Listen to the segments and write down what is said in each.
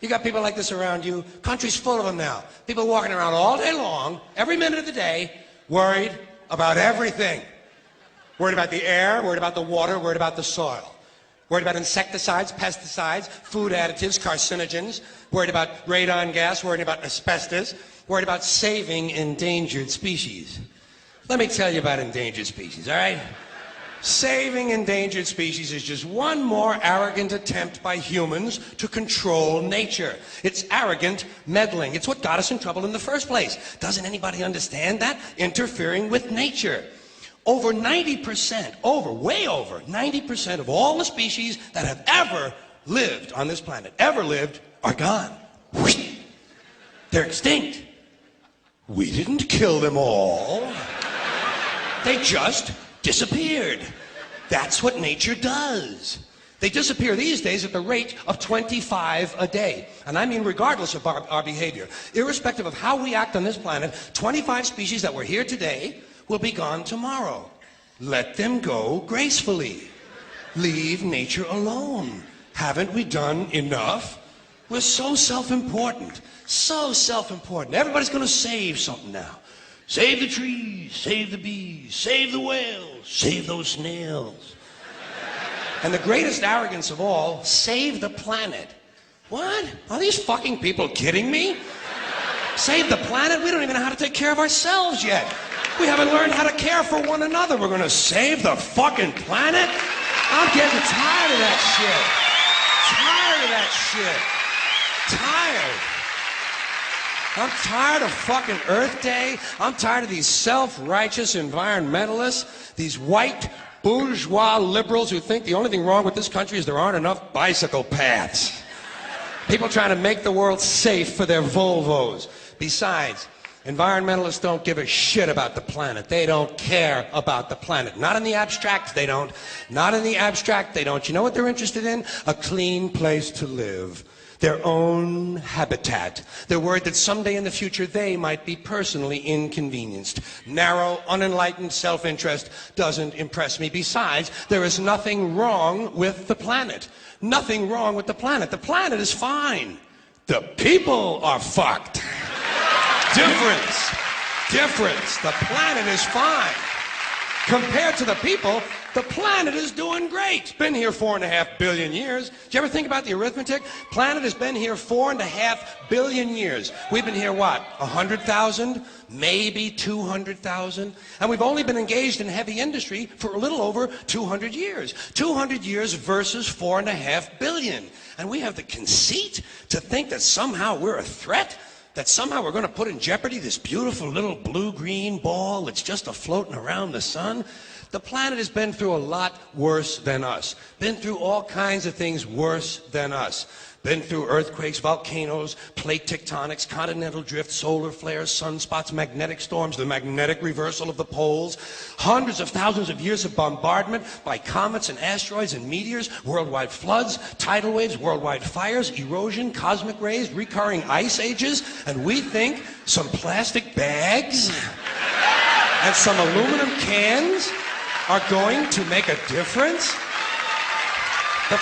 You got people like this around you. Country's full of them now. People walking around all day long, every minute of the day, worried about everything. Worried about the air, worried about the water, worried about the soil. Worried about insecticides, pesticides, food additives, carcinogens. Worried about radon gas, worried about asbestos. Worried about saving endangered species. Let me tell you about endangered species, all right? Saving endangered species is just one more arrogant attempt by humans to control nature. It's arrogant meddling. It's what got us in trouble in the first place. Doesn't anybody understand that? Interfering with nature. Over 90%, way over 90% of all the species that have ever lived on this planet, are gone. They're extinct. We didn't kill them all. They just disappeared. That's what nature does. They disappear these days at the rate of 25 a day. And I mean regardless of our behavior. Irrespective of how we act on this planet, 25 species that were here today will be gone tomorrow. Let them go gracefully. Leave nature alone. Haven't we done enough? We're so self-important. So self-important. Everybody's going to save something now. Save the trees, save the bees, save the whales, save those snails. And the greatest arrogance of all, save the planet. What? Are these fucking people kidding me? Save the planet? We don't even know how to take care of ourselves yet. We haven't learned how to care for one another. We're gonna save the fucking planet? I'm getting tired of that shit. Tired of that shit. Tired. I'm tired of fucking Earth Day. I'm tired of these self-righteous environmentalists, these white bourgeois liberals who think the only thing wrong with this country is there aren't enough bicycle paths. People trying to make the world safe for their Volvos. Besides, environmentalists don't give a shit about the planet. They don't care about the planet. Not in the abstract, they don't. Not in the abstract, they don't. You know what they're interested in? A clean place to live. Their own habitat. They're worried that someday in the future they might be personally inconvenienced. Narrow, unenlightened self-interest doesn't impress me. Besides, there is nothing wrong with the planet. Nothing wrong with the planet. The planet is fine. The people are fucked. Difference. Difference. The planet is fine. Compared to the people, the planet is doing great. It's been here 4.5 billion years. Did you ever think about the arithmetic? Planet has been here 4.5 billion years. We've been here, what, 100,000? Maybe 200,000? And we've only been engaged in heavy industry for a little over 200 years. 200 years versus 4.5 billion. And we have the conceit to think that somehow we're a threat? That somehow we're going to put in jeopardy this beautiful little blue-green ball that's just a-floating around the sun? The planet has been through a lot worse than us. Been through all kinds of things worse than us. Been through earthquakes, volcanoes, plate tectonics, continental drift, solar flares, sunspots, magnetic storms, the magnetic reversal of the poles, hundreds of thousands of years of bombardment by comets and asteroids and meteors, worldwide floods, tidal waves, worldwide fires, erosion, cosmic rays, recurring ice ages, and we think some plastic bags and some aluminum cans are going to make a difference? The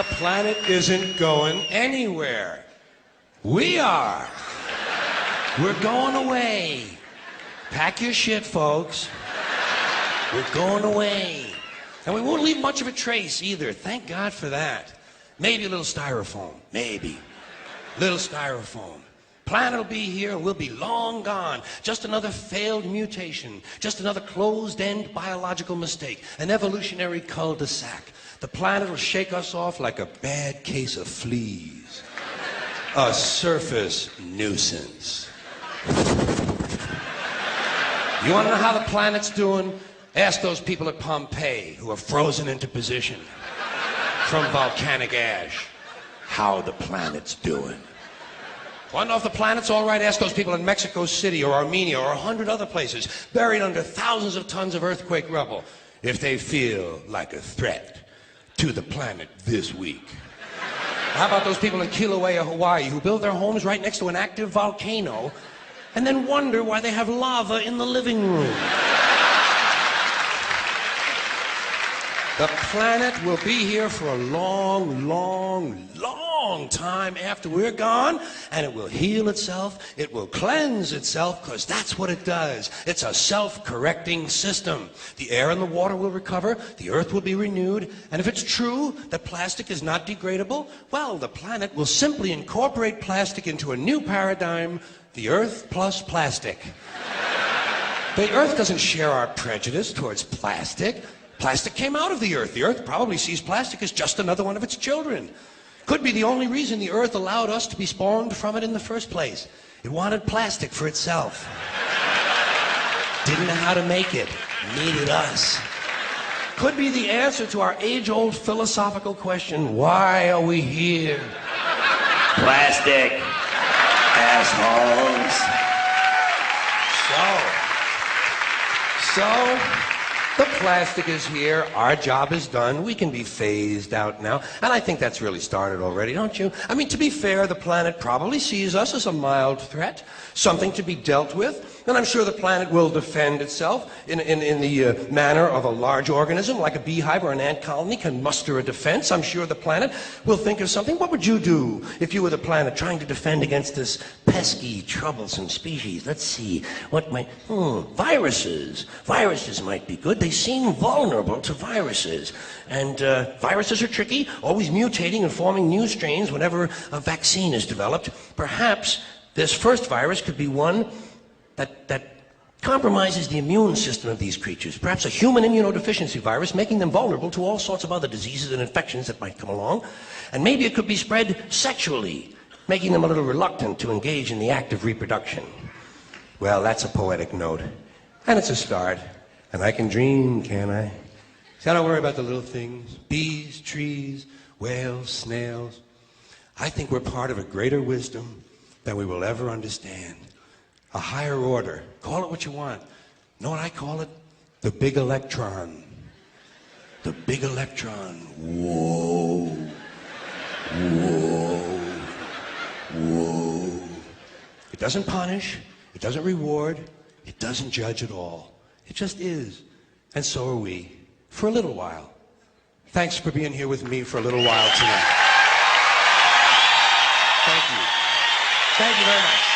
planet isn't going anywhere. We are. We're going away. Pack your shit, folks. We're going away. And we won't leave much of a trace either. Thank God for that. Maybe a little styrofoam. Maybe. Little styrofoam. Planet will be here and we'll be long gone. Just another failed mutation. Just another closed-end biological mistake. An evolutionary cul-de-sac. The planet will shake us off like a bad case of fleas. A surface nuisance. You want to know how the planet's doing? Ask those people at Pompeii who are frozen into position from volcanic ash how the planet's doing. Want to know if the planet's all right? Ask those people in Mexico City or Armenia or 100 other places buried under thousands of tons of earthquake rubble if they feel like a threat to the planet this week. How about those people in Kilauea, Hawaii who build their homes right next to an active volcano and then wonder why they have lava in the living room? The planet will be here for a long, long, long time after we're gone, and it will heal itself, it will cleanse itself, because that's what it does. It's a self-correcting system. The air and the water will recover, the earth will be renewed, and if it's true that plastic is not degradable, well, the planet will simply incorporate plastic into a new paradigm, the earth plus plastic. The earth doesn't share our prejudice towards plastic. Plastic came out of the earth. The earth probably sees plastic as just another one of its children. Could be the only reason the earth allowed us to be spawned from it in the first place. It wanted plastic for itself. Didn't know how to make it. Needed us. Could be the answer to our age-old philosophical question, why are we here? Plastic. Assholes. So, the plastic is here, our job is done, we can be phased out now, and I think that's really started already, don't you? I mean, to be fair, the planet probably sees us as a mild threat, something to be dealt with, and I'm sure the planet will defend itself in the manner of a large organism, like a beehive or an ant colony can muster a defense. I'm sure the planet will think of something. What would you do if you were the planet trying to defend against this pesky, troublesome species? Let's see, what might... viruses. Viruses might be good. They seem vulnerable to viruses. And viruses are tricky, always mutating and forming new strains whenever a vaccine is developed. Perhaps this first virus could be one that compromises the immune system of these creatures. Perhaps a human immunodeficiency virus, making them vulnerable to all sorts of other diseases and infections that might come along. And maybe it could be spread sexually, making them a little reluctant to engage in the act of reproduction. Well, that's a poetic note. And it's a start. And I can dream, can't I? See, I don't worry about the little things. Bees, trees, whales, snails. I think we're part of a greater wisdom than we will ever understand. A higher order. Call it what you want. Know what I call it? The big electron. The big electron. Whoa. Whoa. Whoa. It doesn't punish. It doesn't reward. It doesn't judge at all. It just is. And so are we. For a little while. Thanks for being here with me for a little while tonight. Thank you. Thank you very much.